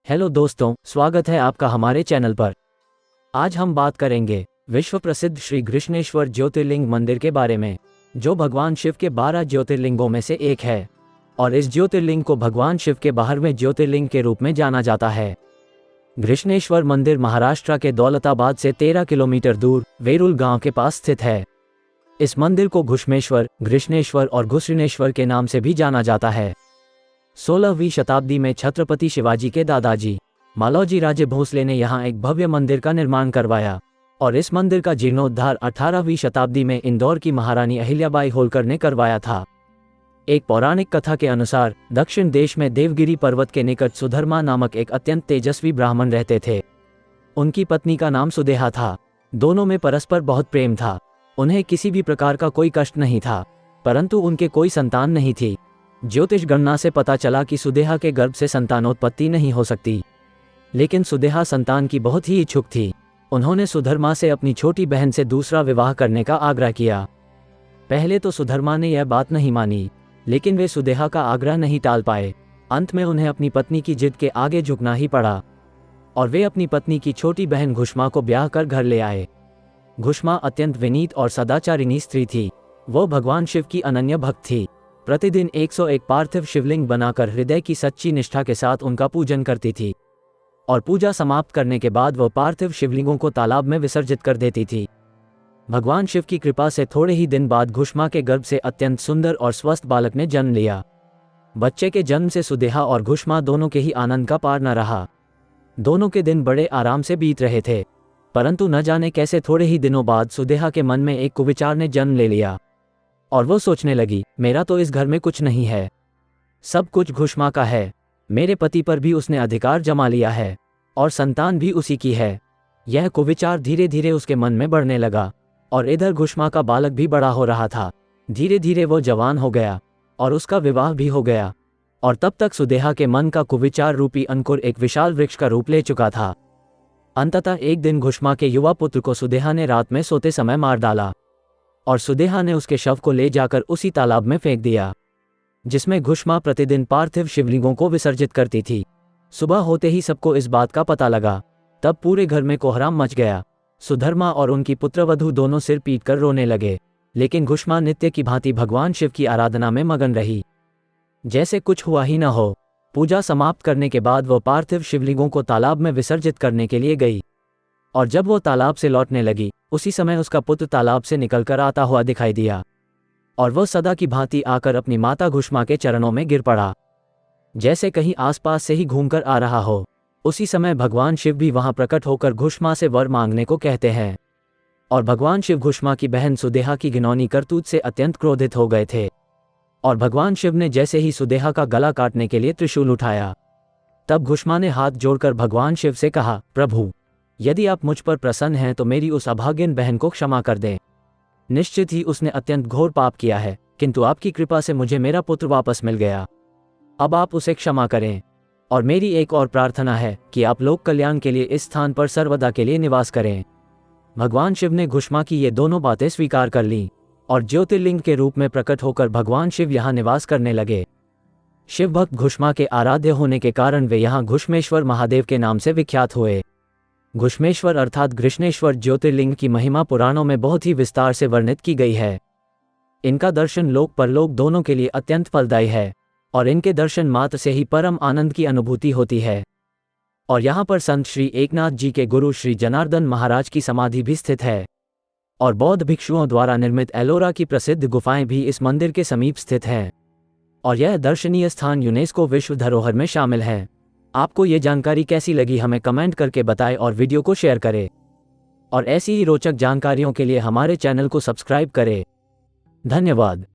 Hello दोस्तों, स्वागत है आपका हमारे चैनल पर। आज हम बात करेंगे विश्व प्रसिद्ध श्री घृष्णेश्वर ज्योतिर्लिंग मंदिर के बारे में, जो भगवान शिव के 12 ज्योतिर्लिंगों में से एक है और इस ज्योतिर्लिंग को भगवान शिव के 12वें ज्योतिर्लिंग के रूप में जाना जाता है। घृष्णेश्वर मंदिर महाराष्ट्र के दौलताबाद से 13 किलोमीटर दूर वेरुल गांव के पास स्थित है। इस मंदिर को घुष्मेश्वर, घृष्णेश्वर और घुष्णेश्वर के नाम से भी जाना जाता है। 16वीं शताब्दी में छत्रपति शिवाजी के दादाजी मालोजी राजे भोसले ने यहाँ एक भव्य मंदिर का निर्माण करवाया और इस मंदिर का जीर्णोद्धार 18वीं शताब्दी में इंदौर की महारानी अहिल्याबाई होलकर ने करवाया था। एक पौराणिक कथा के अनुसार दक्षिण देश में देवगिरी पर्वत के निकट सुधर्मा नामक एक अत्यंत तेजस्वी ब्राह्मण रहते थे। उनकी पत्नी का नाम सुदेहा था। दोनों में परस्पर बहुत प्रेम था। उन्हें किसी भी प्रकार का कोई कष्ट नहीं था, परंतु उनके कोई संतान नहीं थी। ज्योतिष गणना से पता चला कि सुदेहा के गर्भ से संतानोत्पत्ति नहीं हो सकती, लेकिन सुदेहा संतान की बहुत ही इच्छुक थी। उन्होंने सुधर्मा से अपनी छोटी बहन से दूसरा विवाह करने का आग्रह किया। पहले तो सुधर्मा ने यह बात नहीं मानी, लेकिन वे सुदेहा का आग्रह नहीं टाल पाए। अंत में उन्हें अपनी पत्नी की जिद के आगे झुकना ही पड़ा और वे अपनी पत्नी की छोटी बहन घुष्मा को ब्याह कर घर ले आए। घुष्मा अत्यंत विनीत और सदाचारिणी स्त्री थी। वो भगवान शिव की अनन्य भक्त थी। प्रतिदिन 101 पार्थिव शिवलिंग बनाकर हृदय की सच्ची निष्ठा के साथ उनका पूजन करती थी और पूजा समाप्त करने के बाद वह पार्थिव शिवलिंगों को तालाब में विसर्जित कर देती थी। भगवान शिव की कृपा से थोड़े ही दिन बाद घुष्मा के गर्भ से अत्यंत सुंदर और स्वस्थ बालक ने जन्म लिया। बच्चे के जन्म से सुदेहा और घुष्मा दोनों के ही आनंद का पार न रहा। दोनों के दिन बड़े आराम से बीत रहे थे, परंतु न जाने कैसे थोड़े ही दिनों बाद सुदेहा के मन में एक कुविचार ने जन्म ले लिया और वो सोचने लगी, मेरा तो इस घर में कुछ नहीं है, सब कुछ घुष्मा का है। मेरे पति पर भी उसने अधिकार जमा लिया है और संतान भी उसी की है। यह कुविचार धीरे धीरे उसके मन में बढ़ने लगा और इधर घुष्मा का बालक भी बड़ा हो रहा था। धीरे धीरे वो जवान हो गया और उसका विवाह भी हो गया और तब तक सुदेहा के मन का कुविचार रूपी अंकुर एक विशाल वृक्ष का रूप ले चुका था। अंततः एक दिन घुष्मा के युवा पुत्र को सुदेहा ने रात में सोते समय मार डाला और सुदेहा ने उसके शव को ले जाकर उसी तालाब में फेंक दिया, जिसमें घुष्मा प्रतिदिन पार्थिव शिवलिंगों को विसर्जित करती थी। सुबह होते ही सबको इस बात का पता लगा। तब पूरे घर में कोहराम मच गया। सुधर्मा और उनकी पुत्रवधू दोनों सिर पीटकर रोने लगे, लेकिन घुष्मा नित्य की भांति भगवान शिव की आराधना में मगन रही, जैसे कुछ हुआ ही न हो। पूजा समाप्त करने के बाद वह पार्थिव शिवलिंगों को तालाब में विसर्जित करने के लिए गई और जब वो तालाब से लौटने लगी, उसी समय उसका पुत्र तालाब से निकलकर आता हुआ दिखाई दिया और वह सदा की भांति आकर अपनी माता घुष्मा के चरणों में गिर पड़ा, जैसे कहीं आसपास से ही घूमकर आ रहा हो। उसी समय भगवान शिव भी वहां प्रकट होकर घुष्मा से वर मांगने को कहते हैं और भगवान शिव घुष्मा की बहन सुदेहा की घिनौनी करतूत से अत्यंत क्रोधित हो गए थे और भगवान शिव ने जैसे ही सुदेहा का गला काटने के लिए त्रिशूल उठाया, तब घुष्मा ने हाथ जोड़कर भगवान शिव से कहा, प्रभु, यदि आप मुझ पर प्रसन्न हैं तो मेरी उस अभागिन बहन को क्षमा कर दें। निश्चित ही उसने अत्यंत घोर पाप किया है, किंतु आपकी कृपा से मुझे मेरा पुत्र वापस मिल गया। अब आप उसे क्षमा करें और मेरी एक और प्रार्थना है कि आप लोक कल्याण के लिए इस स्थान पर सर्वदा के लिए निवास करें। भगवान शिव ने घुष्मा की ये दोनों बातें स्वीकार कर लीं और ज्योतिर्लिंग के रूप में प्रकट होकर भगवान शिव यहाँ निवास करने लगे। शिव भक्त घुष्मा के आराध्य होने के कारण वे यहाँ घुष्मेश्वर महादेव के नाम से विख्यात हुए। घुष्मेश्वर अर्थात घृष्णेश्वर ज्योतिर्लिंग की महिमा पुराणों में बहुत ही विस्तार से वर्णित की गई है। इनका दर्शन लोक परलोक दोनों के लिए अत्यंत फलदायी है और इनके दर्शन मात्र से ही परम आनंद की अनुभूति होती है। और यहाँ पर संत श्री एकनाथ जी के गुरु श्री जनार्दन महाराज की समाधि भी स्थित है और बौद्ध भिक्षुओं द्वारा निर्मित एलोरा की प्रसिद्ध गुफाएं भी इस मंदिर के समीप स्थित हैं और यह दर्शनीय स्थान यूनेस्को विश्व धरोहर में शामिल है। आपको ये जानकारी कैसी लगी हमें कमेंट करके बताएं और वीडियो को शेयर करें और ऐसी ही रोचक जानकारियों के लिए हमारे चैनल को सब्सक्राइब करें। धन्यवाद।